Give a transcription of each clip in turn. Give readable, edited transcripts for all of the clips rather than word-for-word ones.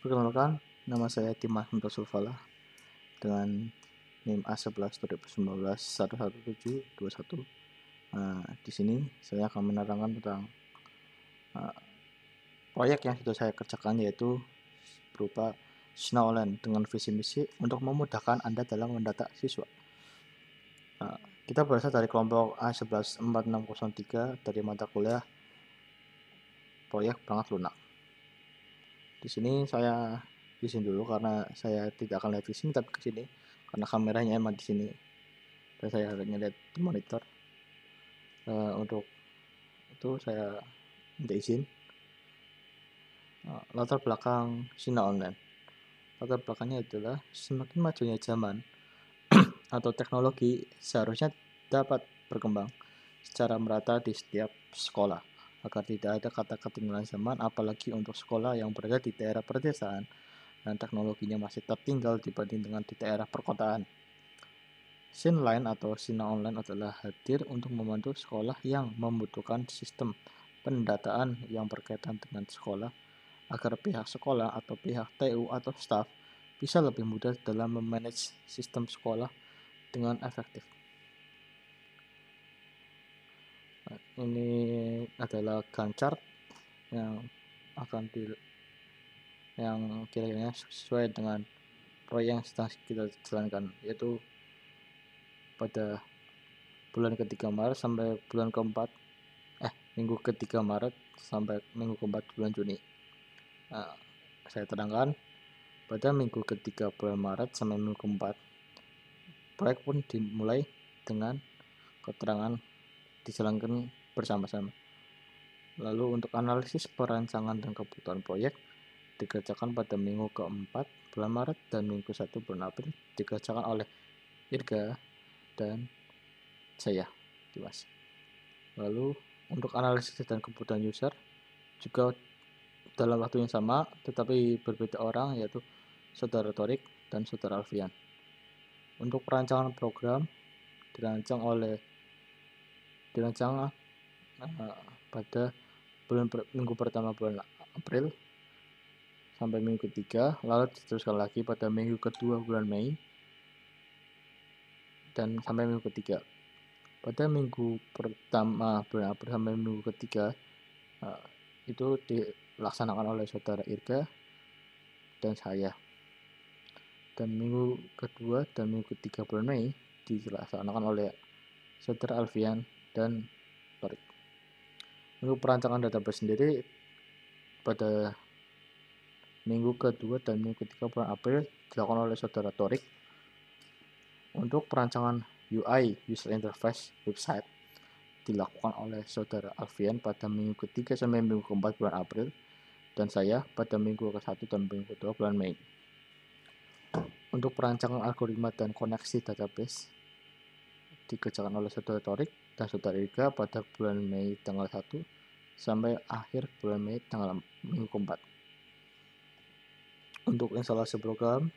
Perkenalkan, nama saya Dimas Hendro Fala dengan NIM A11 2019 11721. Di sini saya akan menerangkan tentang proyek yang sudah saya kerjakan, yaitu berupa Sinau Online dengan visi misi untuk memudahkan Anda dalam mendata siswa. Kita berasal dari kelompok A114603 dari mata kuliah proyek perangkat lunak. Di sini saya izin dulu karena saya tidak akan live streaming tapi ke sini karena kameranya emang di sini dan saya hanya lihat di monitor. Untuk itu saya minta izin. Latar belakang Sinau Online. Latar belakangnya adalah semakin majunya zaman atau teknologi seharusnya dapat berkembang secara merata di setiap sekolah agar tidak ada kata ketinggalan zaman, apalagi untuk sekolah yang berada di daerah pedesaan dan teknologinya masih tertinggal dibanding dengan di daerah perkotaan. Sinline atau Sinau Online adalah hadir untuk membantu sekolah yang membutuhkan sistem pendataan yang berkaitan dengan sekolah agar pihak sekolah atau pihak TU atau staf bisa lebih mudah dalam memanage sistem sekolah dengan efektif. Ini adalah Gantt chart yang akan yang kira-kira sesuai dengan proyek yang sedang kita jalankan, yaitu pada bulan ketiga Maret sampai bulan keempat minggu ketiga Maret sampai minggu keempat bulan Juni. Saya terangkan, pada minggu ketiga bulan Maret sampai minggu keempat proyek pun dimulai dengan keterangan dijalankan bersama-sama. Lalu untuk analisis perancangan dan kebutuhan proyek dikerjakan pada minggu keempat bulan Maret dan minggu 1 bulan April dikerjakan oleh Irga dan saya, Dimas. Lalu untuk analisis dan kebutuhan user juga dalam waktu yang sama tetapi berbeda orang, yaitu Saudara Torik dan Saudara Alfian. Untuk perancangan program dirancang pada minggu pertama bulan April sampai minggu ketiga, lalu diteruskan lagi pada minggu kedua bulan Mei dan sampai minggu ketiga. Pada minggu pertama bulan April sampai minggu ketiga itu dilaksanakan oleh Saudara Irga dan saya. Dan minggu kedua dan minggu ketiga bulan Mei dilaksanakan oleh Saudara Alfian dan Torik. Untuk perancangan database sendiri pada minggu kedua dan minggu ketiga bulan April dilakukan oleh Saudara Torik. Untuk perancangan UI user interface website dilakukan oleh Saudara Alfian pada minggu ketiga sampai minggu keempat bulan April dan saya pada minggu ke-1 dan minggu kedua bulan Mei. Untuk perancangan algoritma dan koneksi database dikerjakan oleh Saudara Torik dan Saudara Irga pada bulan Mei tanggal 1 sampai akhir bulan Mei tanggal minggu keempat. Untuk instalasi program,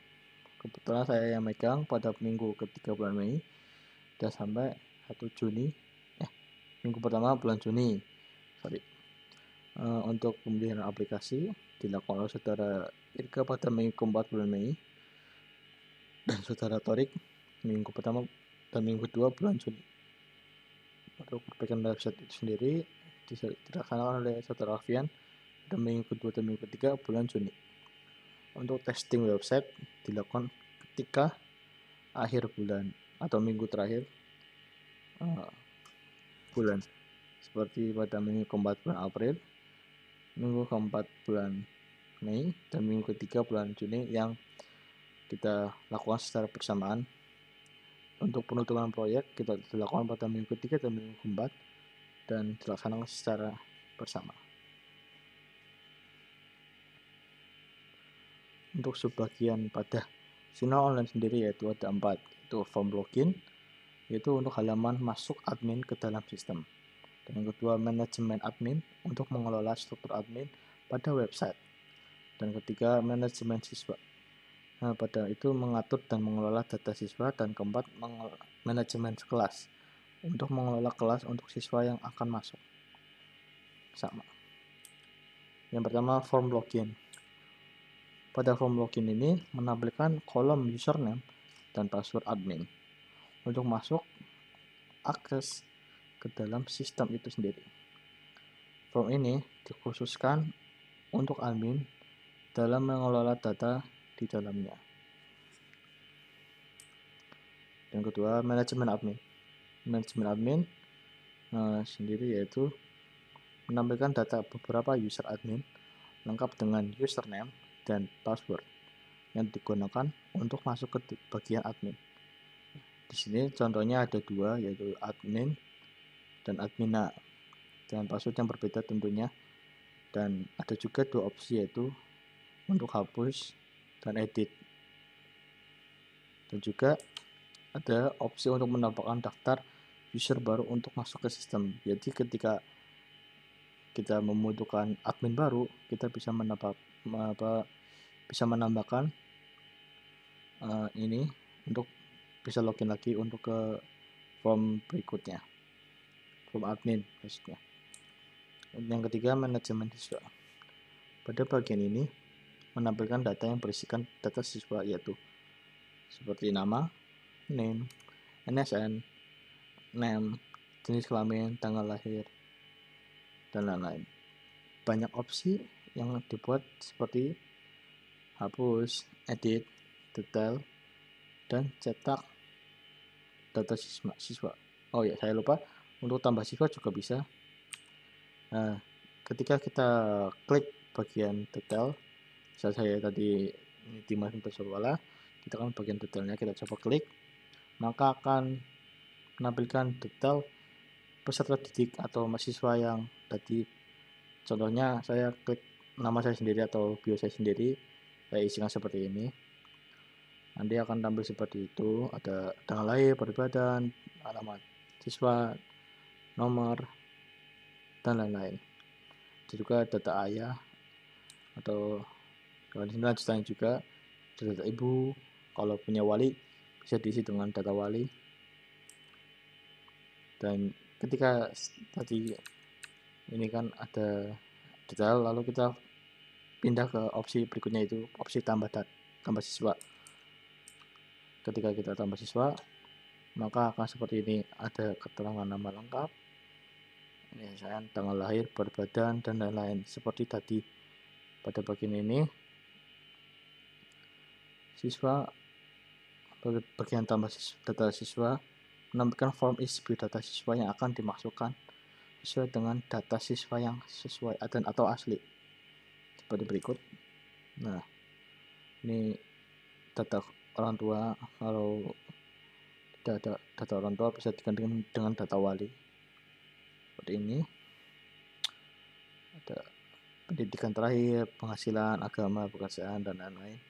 kebetulan saya yang megang pada minggu ketiga bulan Mei dan sampai 1 Juni, minggu pertama bulan Juni. Untuk pemeliharaan aplikasi dilakukan oleh Saudara Irga pada minggu keempat bulan Mei dan Saudara Torik minggu pertama dan minggu kedua bulan Juni. Untuk perbaikan website itu sendiri dilaksanakan oleh Saudara Alfian pada minggu kedua dan minggu ketiga bulan Juni. Untuk testing website dilakukan ketika akhir bulan atau minggu terakhir bulan, seperti pada minggu keempat bulan April, minggu keempat bulan Mei, dan minggu ketiga bulan Juni yang kita lakukan secara bersamaan. Untuk penutupan proyek kita dilakukan pada minggu ketiga dan minggu keempat dan dilaksanakan secara bersama. Untuk sebagian pada Sinau Online sendiri yaitu ada 4, yaitu form login, yaitu untuk halaman masuk admin ke dalam sistem. Dan yang kedua, manajemen admin untuk mengelola struktur admin pada website. Dan ketiga, manajemen siswa. Pada itu mengatur dan mengelola data siswa. Dan keempat, manajemen kelas untuk mengelola kelas untuk siswa yang akan masuk. Sama. Yang pertama, form login. Pada form login ini menampilkan kolom username dan password admin untuk masuk akses ke dalam sistem itu sendiri. Form ini dikhususkan untuk admin dalam mengelola data di dalamnya. Yang kedua, manajemen admin. Manajemen admin sendiri yaitu menampilkan data beberapa user admin lengkap dengan username dan password yang digunakan untuk masuk ke bagian admin. Di sini contohnya ada dua, yaitu admin dan admina, dengan password yang berbeda tentunya. Dan ada juga dua opsi, yaitu untuk hapus dan edit. Dan juga ada opsi untuk menambahkan daftar user baru untuk masuk ke sistem. Jadi ketika kita membutuhkan admin baru, kita bisa menambahkan ini untuk bisa login lagi untuk ke form berikutnya, form admin maksudnya. Yang ketiga, manajemen siswa. Pada bagian ini menampilkan data yang berisikan data siswa, yaitu seperti nama, name, NSN, name, jenis kelamin, tanggal lahir, dan lain-lain. Banyak opsi yang dibuat seperti hapus, edit, detail, dan cetak data siswa. Oh ya, saya lupa, untuk tambah siswa juga bisa. Nah, ketika kita klik bagian detail, misal saya tadi Dimas Bersuara, kita kan bagian detailnya, kita coba klik, maka akan menampilkan detail peserta didik atau mahasiswa yang tadi. Contohnya saya klik nama saya sendiri atau bio saya sendiri, saya isikan seperti ini. Nanti akan tampil seperti itu, ada tanggal lahir, berat badan, alamat siswa, nomor, dan lain-lain. Juga data ayah atau lanjutannya juga data ibu. Kalau punya wali bisa diisi dengan data wali. Dan ketika tadi ini kan ada detail, lalu kita pindah ke opsi berikutnya, itu opsi tambah siswa. Ketika kita tambah siswa, maka akan seperti ini, ada keterangan nama lengkap, ini saya tanggal lahir, berat badan, dan lain-lain. Seperti tadi pada bagian ini, siswa bagian tambah data siswa menampilkan form isi data siswa yang akan dimasukkan sesuai dengan data siswa yang sesuai dan atau asli seperti berikut. Nah, ini data orang tua. Kalau data orang tua bisa diganti dengan data wali seperti ini. Ada pendidikan terakhir, penghasilan, agama, pekerjaan, dan lain-lain.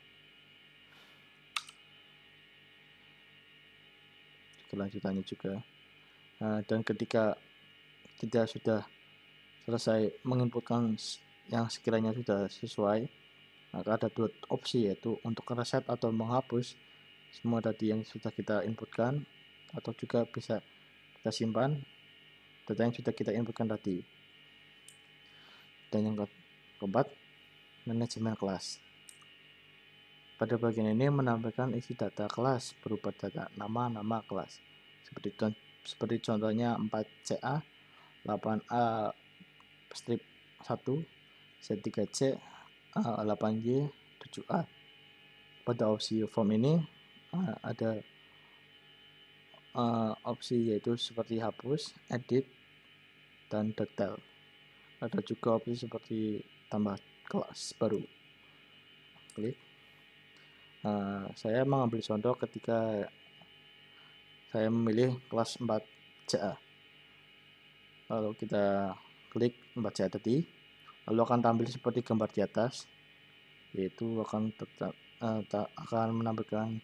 Kelanjutannya juga. Nah, dan ketika kita sudah selesai menginputkan yang sekiranya sudah sesuai, maka ada dua opsi, yaitu untuk reset atau menghapus semua tadi yang sudah kita inputkan, atau juga bisa kita simpan data yang sudah kita inputkan tadi. Dan yang keempat, manajemen kelas. Pada bagian ini menampilkan isi data kelas berupa data nama kelas. Seperti contohnya 4CA, 8A strip 1, C3C, 8Y, 7A. Pada opsi form ini ada opsi yaitu seperti hapus, edit, dan detail. Ada juga opsi seperti tambah kelas baru. Klik. Saya mengambil contoh ketika saya memilih kelas 4CA. Lalu kita klik 4CA tadi, lalu akan tampil seperti gambar di atas, yaitu akan menampilkan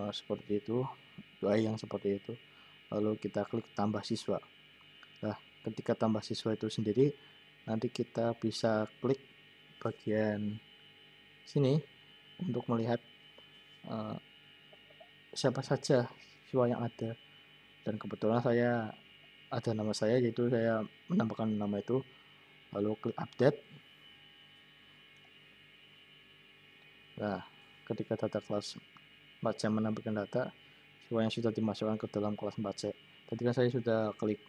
seperti itu, UI yang seperti itu. Lalu kita klik tambah siswa. Nah, ketika tambah siswa itu sendiri, nanti kita bisa klik bagian sini untuk melihat siapa saja siswa yang ada. Dan kebetulan saya ada nama saya, yaitu saya menambahkan nama itu. Lalu klik update. Nah, ketika data kelas 4C menampilkan data siswa yang sudah dimasukkan ke dalam kelas 4C. Tadi kan saya sudah klik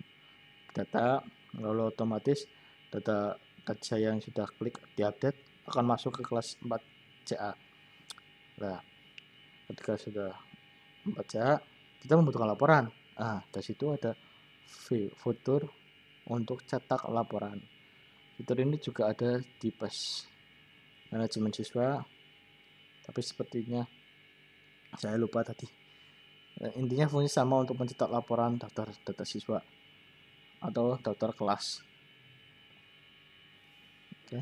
data, lalu otomatis data saya yang sudah klik diupdate akan masuk ke kelas 4CA. Nah, ketika sudah 4CA, kita membutuhkan laporan. Nah, dari situ ada fitur untuk cetak laporan. Fitur ini juga ada di PES manajemen siswa, tapi sepertinya saya lupa tadi. Intinya fungsi sama untuk mencetak laporan daftar data siswa atau daftar kelas. Oke.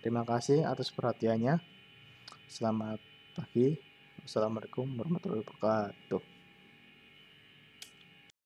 Terima kasih atas perhatiannya. Selamat pagi. Wassalamualaikum warahmatullahi wabarakatuh.